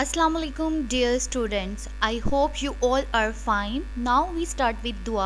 Assalamu alaikum dear students. I hope you all are fine. Now we start with dua.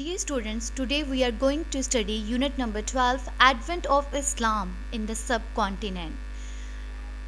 Dear students, today we are going to study unit number 12, Advent of Islam in the subcontinent.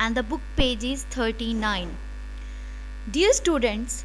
and the book page is 39. Dear students,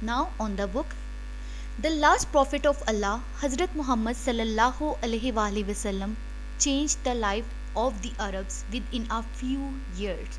Now on the book, the last prophet of Allah, Hazrat Muhammad sallallahu alaihi wasallam, changed the life of the Arabs within a few years.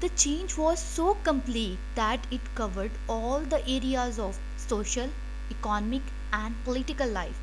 The change was so complete that it covered all the areas of social, economic and political life.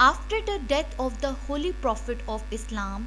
After the death of the holy prophet of Islam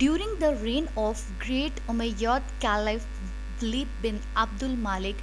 During the reign of great Umayyad Caliph Walid bin Abdul Malik,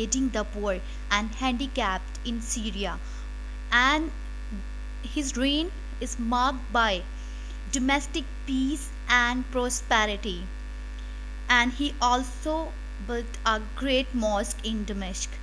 aiding the poor and handicapped in Syria, and his reign is marked by domestic peace and prosperity. And he also built a great mosque in Damascus.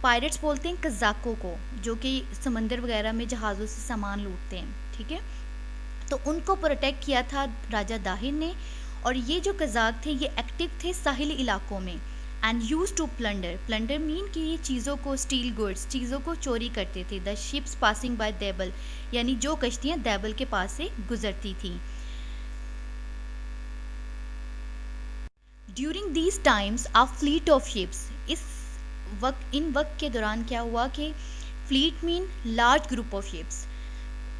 پائرٹس بولتے ہیں قزاقوں کو، جو کہ سمندر وغیرہ میں جہازوں سے سامان لوٹتے ہیں، ٹھیک ہے. تو ان کو پروٹیکٹ کیا تھا راجہ داہر نے. اور یہ جو قزاق تھے یہ ایکٹیو تھے ساحلی علاقوں میں. اینڈ یوز ٹو پلنڈر مین کہ یہ چیزوں کو، اسٹیل گڈس، چیزوں کو چوری کرتے تھے. The ships passing by Debal, یعنی جو کشتیاں دیبل کے پاس سے گزرتی تھیں. During these times a fleet of ships, ان وقت کے دوران کیا ہوا کہ fleet mean large group of ships.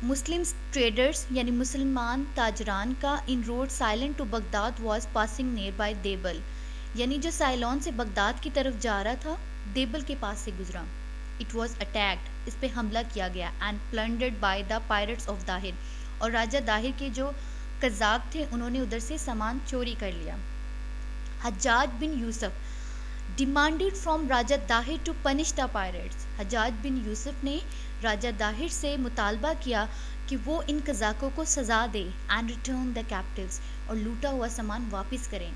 Muslim traders یعنی مسلمان تاجران کا en route Ceylon to Baghdad was passing near by Debal, یعنی جو سائلون سے بغداد کی طرف جا رہا تھا دیبل کے پاس سے گزرا. اٹ واز اٹیکڈ، اس پہ حملہ کیا گیا. And plundered by the pirates of Dahir, اور راجہ داہر کے جو قزاق تھے انہوں نے ادھر سے سامان چوری کر لیا. Hajjaj bin Yusuf demanded from Raja Dahir to punish the pirates. Hajjaj bin Yusuf نے راجہ داہر سے مطالبہ کیا کہ وہ ان قزاقوں کو سزا دے. اینڈ ریٹرن دا کیپٹیوز، اور لوٹا ہوا سامان واپس کریں.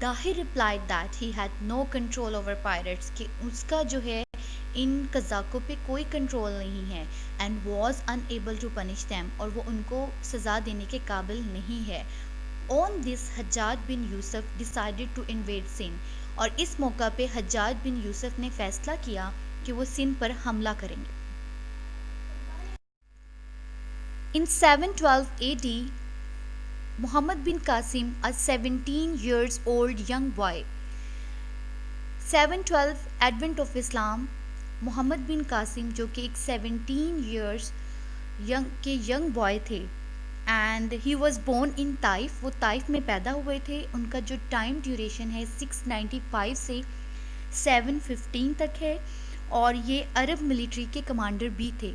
Dahir replied that he had no control over pirates, کہ اس کا جو ہے ان قزاقوں پہ کوئی کنٹرول نہیں ہے. And was unable to punish them, اور وہ ان کو سزا دینے کے قابل نہیں ہے. On this Hajjaj bin Yusuf decided to invade Sindh, اور اس موقع پہ حجاج بن یوسف نے فیصلہ کیا کہ وہ سندھ پر حملہ کریں گے. In 712 AD, Muhammad bin Qasim a 17 years old young boy. 712 advent of Islam, Muhammad bin Qasim جو کہ ایک 17 years کے ینگ بوائے تھے. And he was born in Taif, وہ طائف میں پیدا ہوئے تھے. ان کا جو ٹائم ڈیوریشن ہے 695 سے 715 تک ہے، اور یہ عرب ملٹری کے کمانڈر بھی تھے.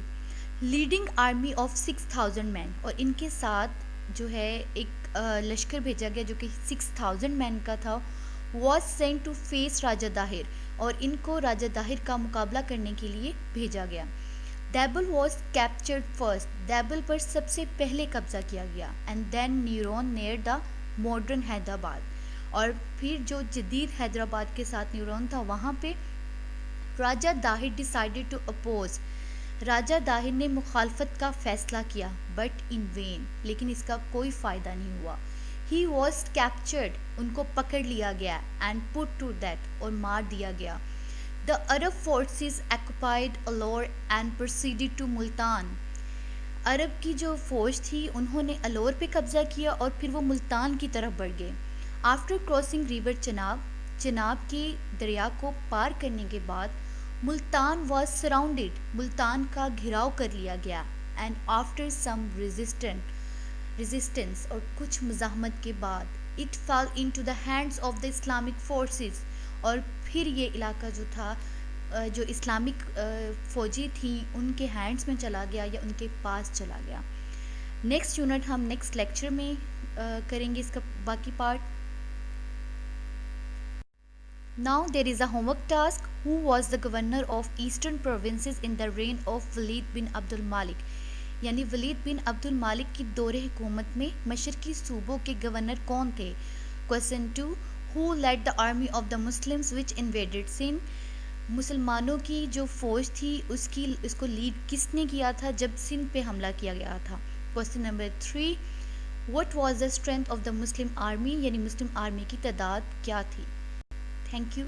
لیڈنگ آرمی آف 6000 مین، اور ان کے ساتھ جو ہے ایک لشکر بھیجا گیا جو کہ 6000 مین کا تھا. واز سینٹ ٹو فیس راجہ داہر، اور ان کو راجہ داہر کا مقابلہ کرنے کے لیے بھیجا گیا. Debal was captured first, Debal پر سب سے پہلے قبضہ کیا گیا. And then Nerun near the modern Hyderabad, اور پھر جو جدید حیدرآباد کے ساتھ نیورون تھا وہاں پہ راجہ داہر ڈیسائیڈڈ ٹو اپوز، راجہ داہر نے مخالفت کا فیصلہ کیا. بٹ ان وین، لیکن اس کا کوئی فائدہ نہیں ہوا. ہی واز کیپچرڈ، ان کو پکڑ لیا گیا. اینڈ پٹ ٹو ڈیتھ، اور مار دیا گیا. The Arab forces occupied Alor and proceeded to Multan. عرب کی جو فوج تھی انہوں نے الور پہ قبضہ کیا اور پھر وہ ملتان کی طرف بڑھ گئے. آفٹر کراسنگ ریور چناب کی دریا کو پار کرنے کے بعد ملتان واز سراؤنڈیڈ، ملتان کا گھراؤ کر لیا گیا. اینڈ آفٹر سم ریزسٹنس، اور کچھ مزاحمت کے بعد it fall into the hands of the Islamic forces, اور پھر یہ علاقہ جو تھا جو اسلامک فوجی تھیں ان کے ہینڈز میں چلا گیا یا ان کے پاس چلا گیا. نیکسٹ یونٹ ہم نیکسٹ لیکچر میں کریں گے اس کا باقی part. Now there is a homework task. Who was the governor of eastern provinces in the reign of Walid bin Abdul Malik, یعنی ولید بن عبد المالک کی دور حکومت میں مشرقی صوبوں کے گورنر کون تھے. Question 2، Who led the army of the Muslims which invaded Sindh؟ مسلمانوں کی جو فوج تھی اس کو لیڈ کس نے کیا تھا جب سندھ پہ حملہ کیا گیا تھا. Question number 3، What was the strength of the Muslim army؟ یعنی مسلم آرمی کی تعداد کیا تھی. Thank you.